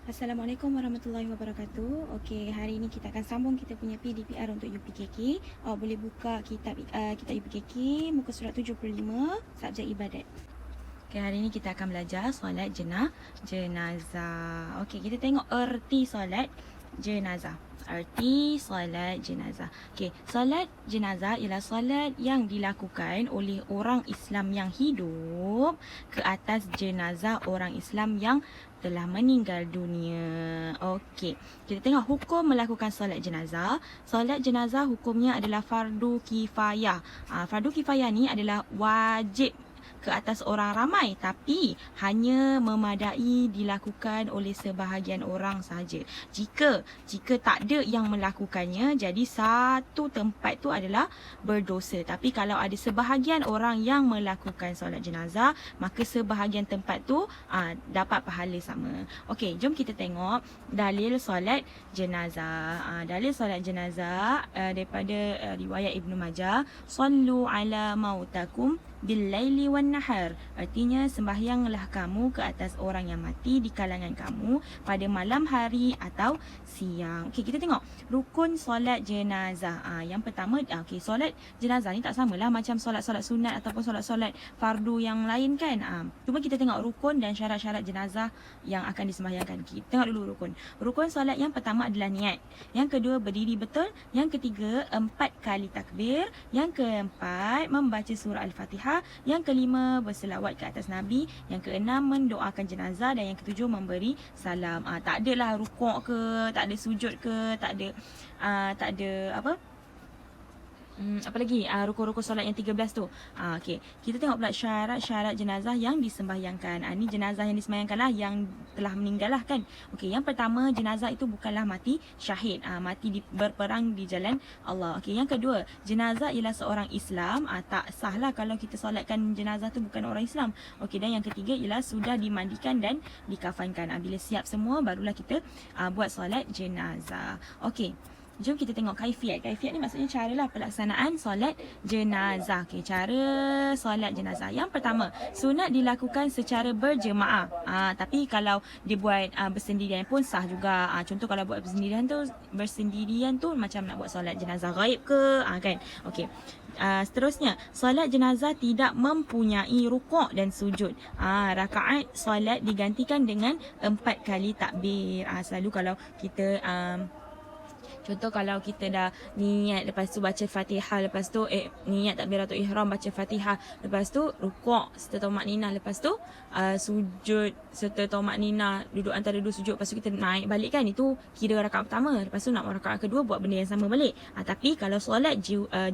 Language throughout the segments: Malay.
Assalamualaikum warahmatullahi wabarakatuh. Okey, hari ini kita akan sambung kita punya PDPR untuk UPKK. Awak boleh buka kitab UPKK muka surat 75 subjek ibadat. Okey, hari ini kita akan belajar solat jenazah. Okey, kita tengok erti solat jenazah. Arti solat jenazah. Okey, solat jenazah ialah solat yang dilakukan oleh orang Islam yang hidup ke atas jenazah orang Islam yang telah meninggal dunia. Okey, kita tengok hukum melakukan solat jenazah. Solat jenazah hukumnya adalah fardu kifayah. Fardu kifayah ni adalah wajib ke atas orang ramai, tapi hanya memadai dilakukan oleh sebahagian orang sahaja. Jika tak ada yang melakukannya, jadi satu tempat tu adalah berdosa. Tapi kalau ada sebahagian orang yang melakukan solat jenazah, maka sebahagian tempat tu dapat pahala sama. Okey, jom kita tengok dalil solat jenazah. Dalil solat jenazah daripada riwayat Ibnu Majah, sallu ala mautakum bil-laili wan-nahar. Artinya sembahyanglah kamu ke atas orang yang mati di kalangan kamu pada malam hari atau siang. Okey, kita tengok rukun solat jenazah. Yang pertama, okey, solat jenazah ni tak samalah macam solat-solat sunat ataupun solat-solat fardu yang lain kan. Cuma kita tengok rukun dan syarat-syarat jenazah yang akan disembahyangkan. Kita tengok dulu rukun. Rukun solat yang pertama adalah niat. Yang kedua, berdiri betul. Yang ketiga, 4 kali takbir. Yang keempat, membaca surah Al-Fatihah. Yang kelima, berselawat ke atas Nabi. Yang keenam, mendoakan jenazah. Dan yang ketujuh, memberi salam. Tak adalah rukuk ke, tak ada sujud ke, tak ada apa lagi rukun-rukun solat yang 13 tu. Okey, kita tengok pula syarat-syarat jenazah yang disembahyangkan. Ni jenazah yang disembahyangkan lah, yang telah meninggal lah kan. Okey, yang pertama, jenazah itu bukanlah mati syahid, mati berperang di jalan Allah. Okey, yang kedua, jenazah ialah seorang Islam. Tak sahlah kalau kita solatkan jenazah tu bukan orang Islam. Okey, dan yang ketiga ialah sudah dimandikan dan dikafankan. Bila siap semua, barulah kita buat solat jenazah. Okey, jom kita tengok kaifiat. Kaifiat ni maksudnya caralah pelaksanaan solat jenazah. Okey, cara solat jenazah. Yang pertama, sunat dilakukan secara berjemaah. Tapi kalau dibuat bersendirian pun sah juga. Contoh kalau buat bersendirian tu macam nak buat solat jenazah ghaib ke, kan. Okey. Seterusnya, solat jenazah tidak mempunyai rukuk dan sujud. Rakaat solat digantikan dengan 4 kali takbir. Selalu kalau kita contoh kalau kita dah niat, lepas tu baca Fatihah, lepas tu niat takbiratul ihram, baca Fatihah, lepas tu rukuk serta tamakninah, lepas tu sujud serta tamakninah, duduk antara dua sujud, lepas tu kita naik balik kan, itu kira rakaat pertama. Lepas tu nak buat rakaat kedua, buat benda yang sama balik. Tapi kalau solat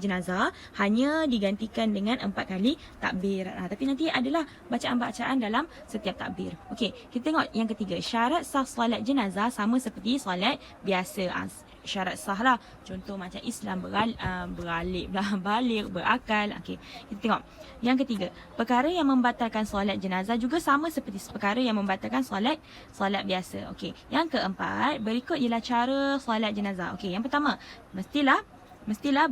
jenazah hanya digantikan dengan 4 kali takbir. Tapi nanti adalah bacaan-bacaan dalam setiap takbir. Okey, kita tengok yang ketiga, syarat sah solat jenazah sama seperti solat biasa. Syarat sah lah. Contoh macam Islam balik, berakal. Okey, kita tengok yang ketiga, perkara yang membatalkan solat jenazah juga sama seperti perkara yang membatalkan solat biasa. Okey, yang keempat, berikut ialah cara solat jenazah. Okey, yang pertama, mestilah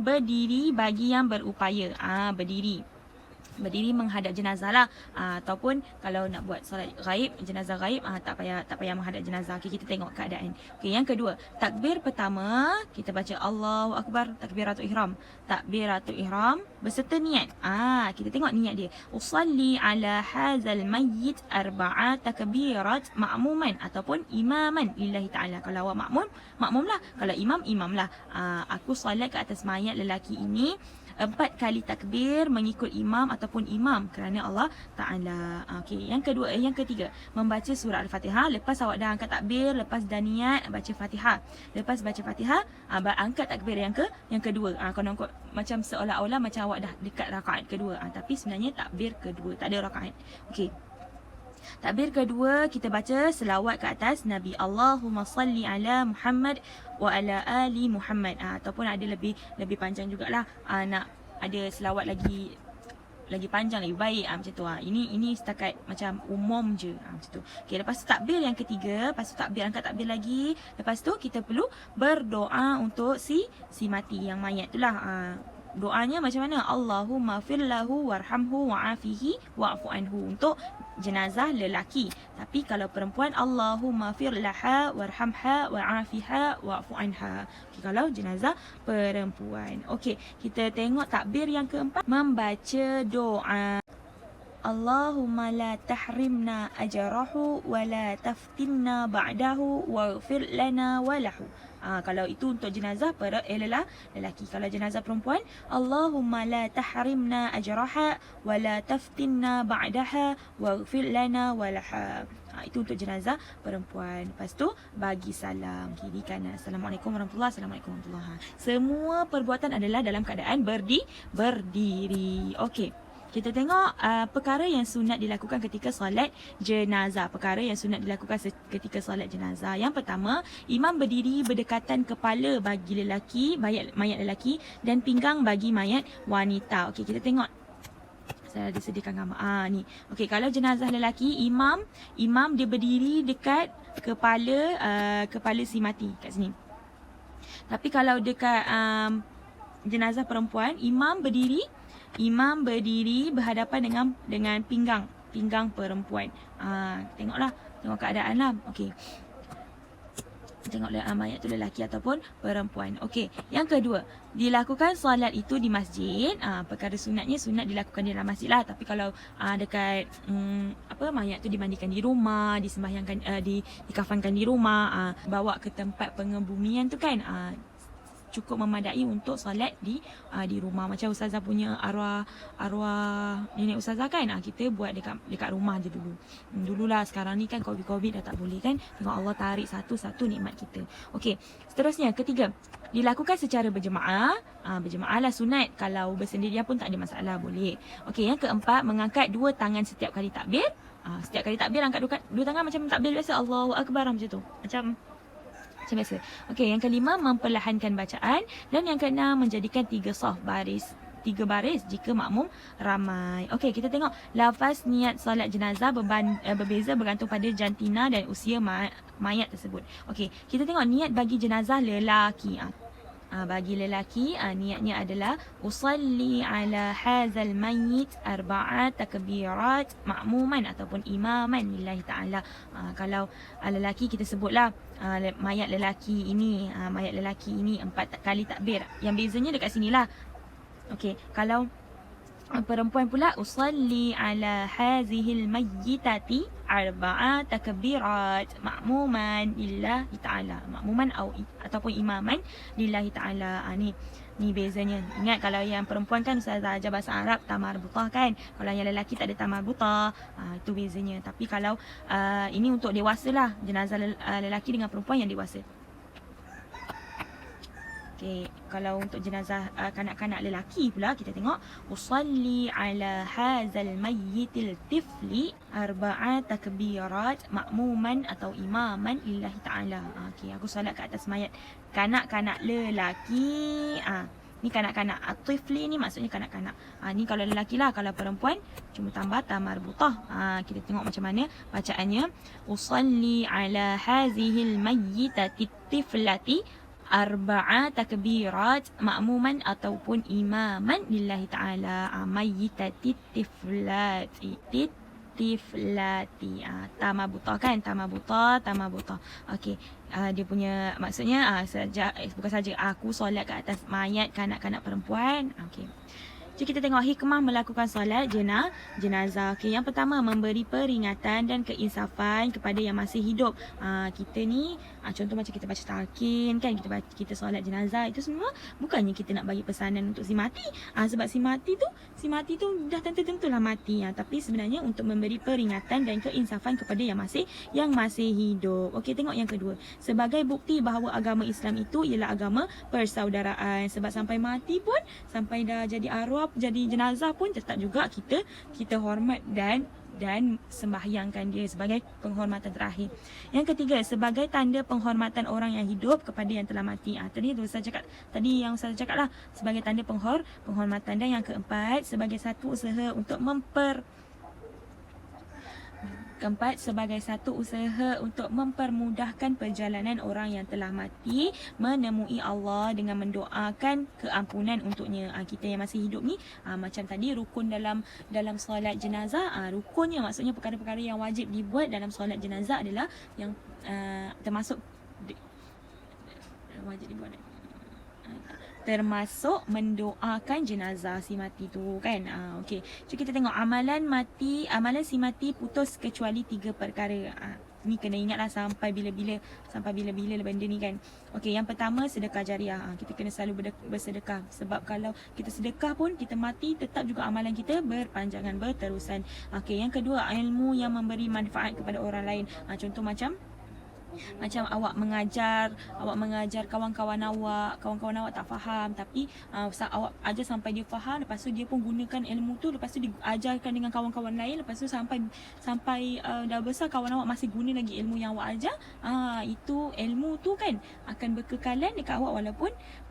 berdiri bagi yang berupaya. Berdiri menghadap jenazah lah. Ataupun kalau nak buat solat ghaib, jenazah ghaib, tak payah menghadap jenazah. Okay, kita tengok keadaan. Okay, yang kedua, takbir pertama kita baca Allahu Akbar, takbiratul ihram. Takbiratul ihram beserta niat. Kita tengok niat dia. Usalli ala hazal mayyit arba'a takbirat ma'muman ataupun imaman lillahi ta'ala. Kalau awak makmum lah. Kalau imam lah. Aku solat ke atas mayat lelaki ini 4 kali takbir mengikut imam ataupun imam kerana Allah Ta'ala. Okey, yang ketiga, membaca surah Al-Fatihah. Lepas awak dah angkat takbir, lepas dah niat baca Fatihah. Lepas baca Fatihah, angkat takbir yang kedua. Kalau macam seolah-olah macam awak dah dekat rakaat kedua. Tapi sebenarnya takbir kedua, tak ada rakaat. Okey. Takbir kedua, kita baca selawat ke atas Nabi. Allahumma salli ala Muhammad wa ala ali Muhammad. Ataupun ada lebih panjang jugalah. Nak ada selawat lagi panjang, lagi baik, macam tu. Ini setakat macam umum je, macam tu. Okey, lepas tu takbir yang ketiga, lepas tu angkat takbir lagi. Lepas tu kita perlu berdoa untuk si mati, yang mayat tu lah. Doanya macam mana? Allahumma firlahu warhamhu wa'afihi wa'fu anhu. Untuk jenazah lelaki. Tapi kalau perempuan, Allahumma fir laha warhamha wa'afiha wa'fu anha. Okay, kalau jenazah perempuan. Okey, kita tengok takbir yang keempat, membaca doa. Allahumma la tahrimna ajrahu wa la taftinna ba'dahu waghfir lana wa lahu. Kalau itu untuk jenazah lelaki. Kalau jenazah perempuan, Allahumma la tahrimna ajraha wa la taftinna ba'daha waghfir lana wa laha. Itu untuk jenazah perempuan. Lepas tu bagi salam kiri kanan. Assalamualaikum warahmatullahi wabarakatuh. Semua perbuatan adalah dalam keadaan berdiri. Okey. Kita tengok perkara yang sunat dilakukan ketika solat jenazah. Perkara yang sunat dilakukan ketika solat jenazah. Yang pertama, imam berdiri berdekatan kepala bagi lelaki, mayat lelaki, dan pinggang bagi mayat wanita. Okey, kita tengok. Saya disediakan gambar. Ni. Okey, kalau jenazah lelaki, imam dia berdiri dekat kepala si mati kat sini. Tapi kalau dekat jenazah perempuan, imam berdiri berhadapan dengan pinggang perempuan. Tengok keadaan lah. Okey. Tengok mayat tu lelaki ataupun perempuan. Okey. Yang kedua, dilakukan solat itu di masjid. Perkara sunat dilakukan di dalam masjid lah. Tapi kalau dekat mayat tu dimandikan di rumah, disembahyangkan dikafankan di rumah, bawa ke tempat pengebumian tu kan, cukup memadai untuk solat di rumah. Macam ustazah punya arwah nenek ustazah kan, kita buat dekat rumah je dulu. Dululah, sekarang ni kan COVID dah tak boleh kan. Tengok Allah tarik satu-satu nikmat kita. Okey, seterusnya ketiga, dilakukan secara berjemaah. Berjemaah lah sunat. Kalau bersendirian pun tak ada masalah, boleh. Okey, yang keempat, mengangkat dua tangan setiap kali takbir. Setiap kali takbir angkat dua tangan macam takbir biasa, Allahu Akbar macam tu. Macam biasa. Okey, yang kelima, memperlahankan bacaan, dan yang keenam, menjadikan tiga baris jika makmum ramai. Okey, kita tengok lafaz niat solat jenazah berbeza bergantung pada jantina dan usia mayat tersebut. Okey, kita tengok niat bagi jenazah lelaki. Bagi lelaki, niatnya adalah usalli ala hazal mayyit arba'a takbirat ma'muman ataupun imaman lillahi ta'ala. Kalau lelaki kita sebutlah mayat lelaki ini 4 kali takbir. Yang bezanya dekat sinilah. Okey, kalau perempuan pula, usalli ala hazihil mayyitati arba'a takbirat ma'muman lillahi ta'ala. Ma'muman ataupun imaman lillahi ta'ala. Ni bezanya. Ingat, kalau yang perempuan kan ustazah ajar bahasa Arab tamarbutah kan. Kalau yang lelaki tak ada tamarbutah. Itu bezanya. Tapi kalau ini untuk dewasa lah, jenazah lelaki dengan perempuan yang dewasa. Okey, kalau untuk jenazah kanak-kanak lelaki pula, kita tengok usalli ala hazal mayyitil tifli arba'a takbirat ma'muman atau imaman lillahi ta'ala. Okey, aku solat ke atas mayat kanak-kanak lelaki. Ni kanak-kanak. Tifli ni maksudnya kanak-kanak. Ni kalau lelaki lah. Kalau perempuan cuma tambah tamarbutah. Kita tengok macam mana bacaannya. Usalli ala hazihil mayyitati tiflati arba'a takbirat ma'muman ataupun imaman lillahi ta'ala. Mayyitati tiflati tamarbutah kan, tamarbutah. Okey, dia punya maksudnya bukan saja aku solat ke atas mayat kanak-kanak perempuan. Okey, jadi kita tengok hikmah melakukan solat jenazah. Okey, yang pertama, memberi peringatan dan keinsafan kepada yang masih hidup. Kita ni contoh macam kita baca talqin kan, kita solat jenazah, itu semua bukannya kita nak bagi pesanan untuk si mati. Sebab si mati tu dah tentu-tentulah mati. Tapi sebenarnya untuk memberi peringatan dan keinsafan kepada yang masih hidup. Okey, tengok yang kedua, sebagai bukti bahawa agama Islam itu ialah agama persaudaraan. Sebab sampai mati pun, sampai dah jadi arwah, jadi jenazah pun, tetap juga kita hormat dan sembahyangkan dia sebagai penghormatan terakhir. Yang ketiga, sebagai tanda penghormatan orang yang hidup kepada yang telah mati. Tadi yang saya cakap lah, sebagai tanda penghormatan. Dan yang keempat, sebagai satu usaha untuk Keempat, sebagai satu usaha untuk mempermudahkan perjalanan orang yang telah mati menemui Allah dengan mendoakan keampunan untuknya. Kita yang masih hidup ni, macam tadi rukun dalam solat jenazah, rukunnya maksudnya perkara-perkara yang wajib dibuat dalam solat jenazah adalah yang termasuk wajib dibuat termasuk mendoakan jenazah si mati tu kan. Okey. So kita tengok amalan si mati putus kecuali 3 perkara. Ni kena ingatlah sampai bila-bila benda ni kan. Okey, yang pertama sedekah jariah. Kita kena selalu bersedekah, sebab kalau kita sedekah pun kita mati tetap juga amalan kita berpanjangan, berterusan. Okey, yang kedua ilmu yang memberi manfaat kepada orang lain. Contoh macam awak mengajar kawan-kawan awak tak faham, tapi awak ajar sampai dia faham, lepas tu dia pun gunakan ilmu tu, lepas tu diajarkan dengan kawan-kawan lain, lepas tu sampai dah besar kawan awak masih guna lagi ilmu yang awak ajar. Itu ilmu tu kan akan berkekalan dekat awak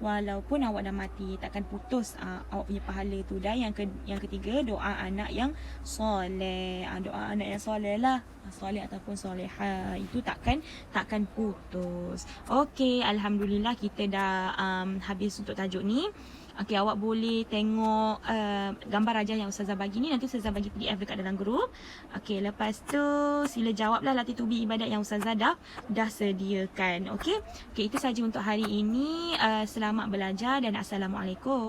walaupun awak dah mati, takkan putus awak punya pahala tu. Dan yang ketiga, doa anak yang soleh. Doa anak yang soleh lah, soleh ataupun soleha, itu takkan putus. Okey, alhamdulillah kita dah habis untuk tajuk ni. Okey, awak boleh tengok gambar rajah yang Ustazah bagi ni. Nanti Ustazah bagi PDF dekat dalam grup. Okey, lepas tu sila jawablah latih tubi ibadat yang Ustazah dah sediakan. Okey, itu saja untuk hari ini. Selamat belajar dan Assalamualaikum.